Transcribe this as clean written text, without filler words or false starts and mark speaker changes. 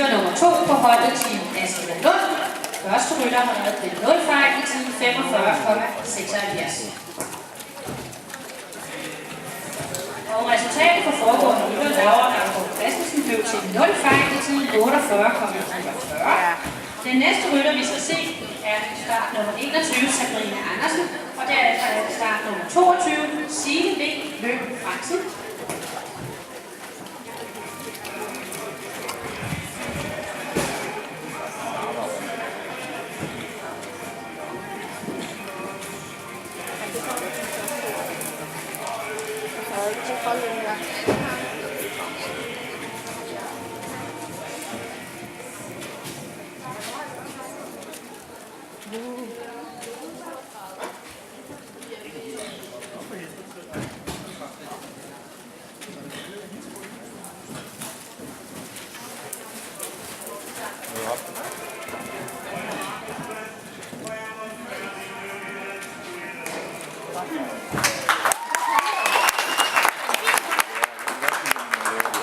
Speaker 1: rytter nummer 2 på holdet Team Asger Lund. Første rytter har været til 0 fejl i tid 45,76. Og resultatet for foregående rytter, Laura Nørgaard Christensen, blev til 0 fejl i tid 48,44. Den næste rytter, vi skal se, er start nummer 21, Sabrina Andersen, og derefter er det start nummer 22, Signe B. Løb Fransen.
Speaker 2: Ja.